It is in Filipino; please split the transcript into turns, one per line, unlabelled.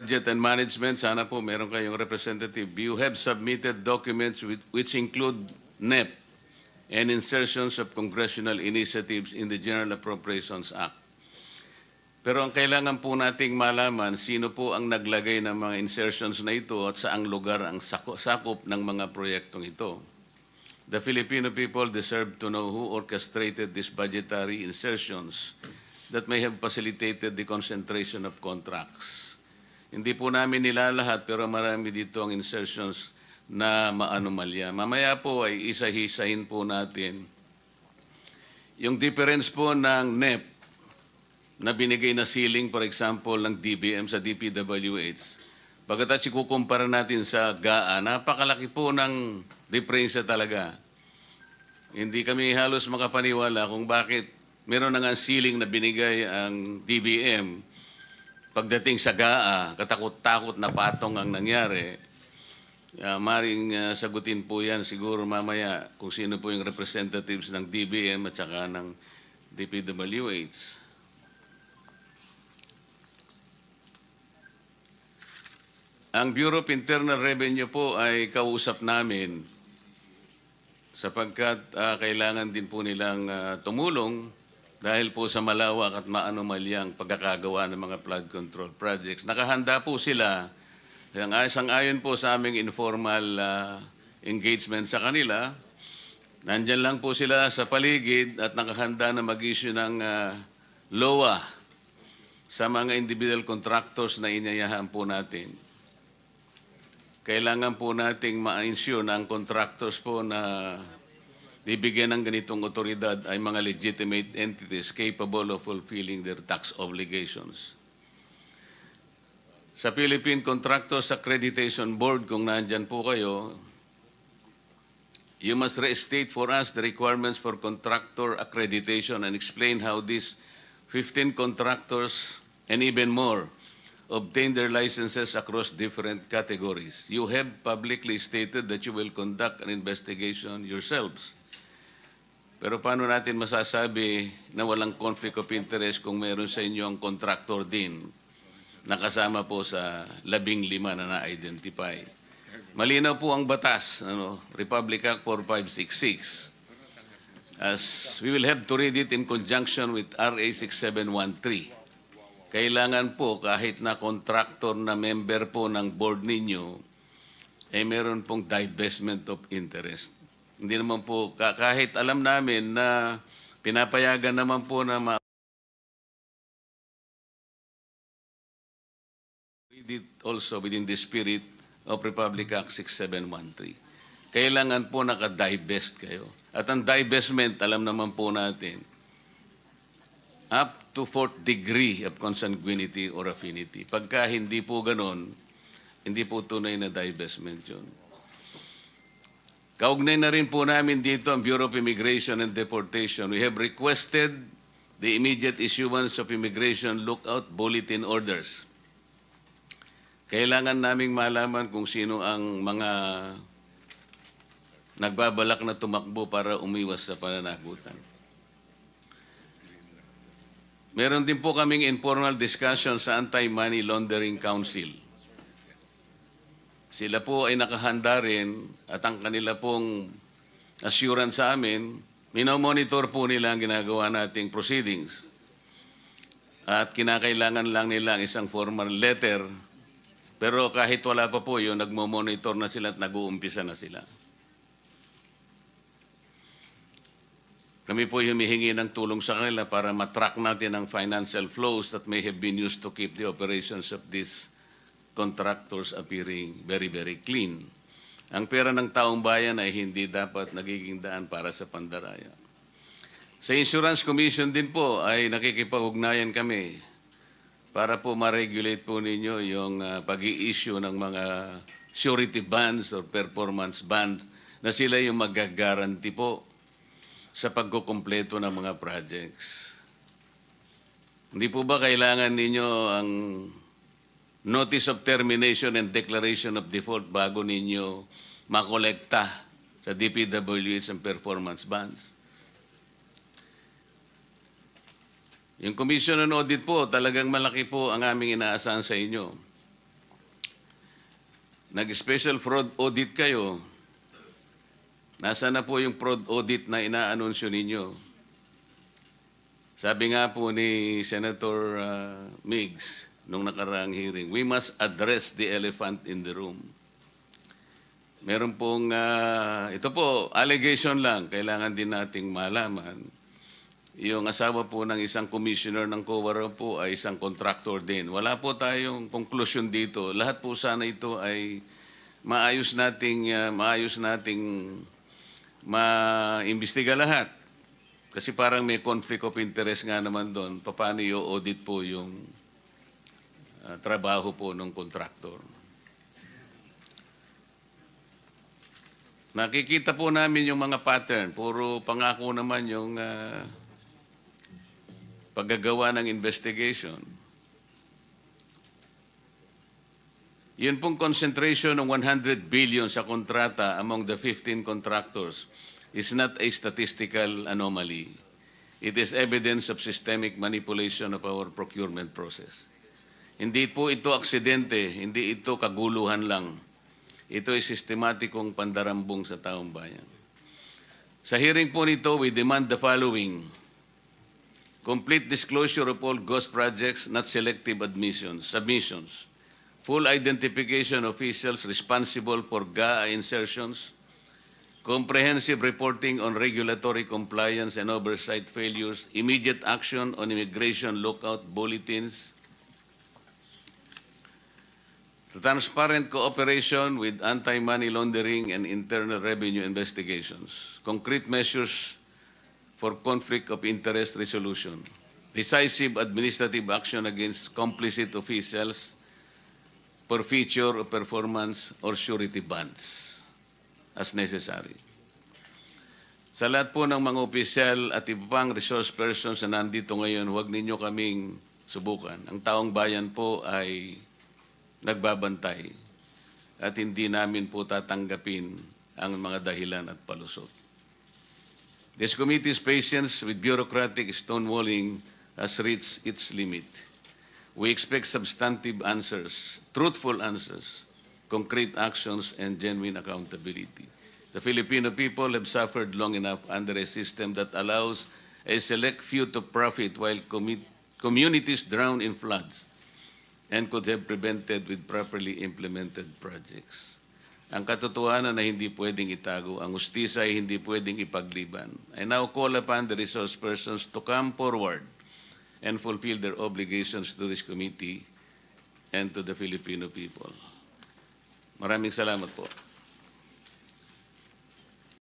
Budget and Management, sana po meron kayong representative. You have submitted documents which include NEP and insertions of congressional initiatives in the General Appropriations Act. Pero ang kailangan po nating malaman, sino po ang naglagay ng mga insertions na ito at saang lugar ang sakop ng mga proyektong ito. The Filipino people deserve to know who orchestrated these budgetary insertions that may have facilitated the concentration of contracts. Hindi po namin nilalahat pero marami dito ang insertions na maanomalya. Mamaya po ay isa-hisahin po natin yung difference po ng NEP na binigay na ceiling, for example, ng DBM sa DPWH. Pagkatapos ikukumpara natin sa GAA, napakalaki po ng diferensya talaga. Hindi kami halos makapaniwala kung bakit meron na nga ceiling na binigay ang DBM. Pagdating sa GAA, katakot-takot na patong ang nangyari. Maring sagutin po yan siguro mamaya kung sino po yung representatives ng DBM at saka ng DPWH. Ang Bureau of Internal Revenue po ay kausap namin sapagkat kailangan din po nilang tumulong dahil po sa malawak at maanomalyang pagkakagawa ng mga flood control projects. Nakahanda po sila, sang-ayon po sa aming informal engagement sa kanila. Nandyan lang po sila sa paligid at nakahanda na mag-issue ng LOA sa mga individual contractors na inayahan po natin. Kailangan po nating ma-ensure na ang contractors po na bibigyan ng ganitong otoridad ay mga legitimate entities capable of fulfilling their tax obligations. Sa Philippine Contractors Accreditation Board, kung nandyan po kayo, you must restate for us the requirements for contractor accreditation and explain how these 15 contractors and even more obtain their licenses across different categories. You have publicly stated that you will conduct an investigation yourselves. Pero paano natin masasabi na walang conflict of interest kung meron sa inyo ang contractor din nakasama po sa 15 na na-identify? Malinaw po ang batas, Republic Act 4566. As we will have to read it in conjunction with RA 6713. Kailangan po kahit na contractor na member po ng board ninyo, ay meron pong divestment of interest. Hindi naman po, kahit alam namin na pinapayagan naman po na read it also within the spirit of Republic Act 6713. Kailangan po naka-divest kayo. At ang divestment, alam naman po natin, up to 4th degree of consanguinity or affinity. Pagka hindi po ganon, hindi po tunay na divestment yun. Kaugnay na rin po namin dito ang Bureau of Immigration and Deportation. We have requested the immediate issuance of Immigration Lookout Bulletin Orders. Kailangan naming malaman kung sino ang mga nagbabalak na tumakbo para umiwas sa pananagutan. Meron din po kaming informal discussion sa Anti-Money Laundering Council. Sila po ay nakahanda rin at ang kanila pong assurance sa amin, minomonitor po nila ang ginagawa nating proceedings. At kinakailangan lang nila ang isang formal letter. Pero kahit wala pa po yun, nagmo-monitor na sila at nag-uumpisa na sila. Kami po humihingi ng tulong sa kanila para matrack natin ang financial flows that may have been used to keep the operations of these contractors appearing very, very clean. Ang pera ng taong bayan ay hindi dapat nagiging daan para sa pandaraya. Sa Insurance Commission din po ay nakikipag-ugnayan kami para po ma-regulate po ninyo yung pag-i-issue ng mga surety bonds or performance bonds na sila yung mag-guarantee po sa pagkukumpleto ng mga projects. Hindi po ba kailangan ninyo ang notice of termination and declaration of default bago ninyo makolekta sa DPWH ang performance bonds? Yung Commission on Audit po, talagang malaki po ang aming inaasahan sa inyo. nag-special fraud audit kayo. Nasaan na po yung fraud audit na inaanunsyo ninyo? Sabi nga po ni Senator Migs nung nakaraang hearing, we must address the elephant in the room. Meron pong, ito po, allegation lang, kailangan din nating malaman. Yung asawa po ng isang commissioner ng COA po ay isang contractor din. Wala po tayong conclusion dito. Lahat po sana ito ay maayos nating maimbestiga lahat. Kasi parang may conflict of interest nga naman doon. Paano i-audit po yung trabaho po ng contractor. Nakikita po namin yung mga pattern. Puro pangako naman yung paggagawa ng investigation. Yun pong concentration ng 100 billion sa kontrata among the 15 contractors is not a statistical anomaly. It is evidence of systemic manipulation of our procurement process. Hindi po ito aksidente, hindi ito kaguluhan lang. Ito ay sistematikong pandarambong sa taong bayan. Sa hearing po nito, we demand the following: complete disclosure of all ghost projects, not selective submissions. Full identification of officials responsible for GAA insertions. Comprehensive reporting on regulatory compliance and oversight failures. Immediate action on immigration lookout bulletins. Transparent cooperation with anti-money laundering and internal revenue investigations. Concrete measures for conflict of interest resolution, decisive administrative action against complicit officials, forfeiture of performance or surety bonds as necessary. Sa lahat po ng mga opisyal at iba pang resource persons na nandito ngayon, huwag ninyo kaming subukan. Ang taong bayan po ay nagbabantay at hindi namin po tatanggapin ang mga dahilan at palusot. This committee's patience with bureaucratic stonewalling has reached its limit. We expect substantive answers, truthful answers, concrete actions, and genuine accountability. The Filipino people have suffered long enough under a system that allows a select few to profit while communities drown in floods and could have prevented with properly implemented projects. Ang katotohanan na hindi pwedeng itago, ang hustisya ay hindi pwedeng ipagliban. I now call upon the resource persons to come forward and fulfill their obligations to this committee and to the Filipino people. Maraming salamat po.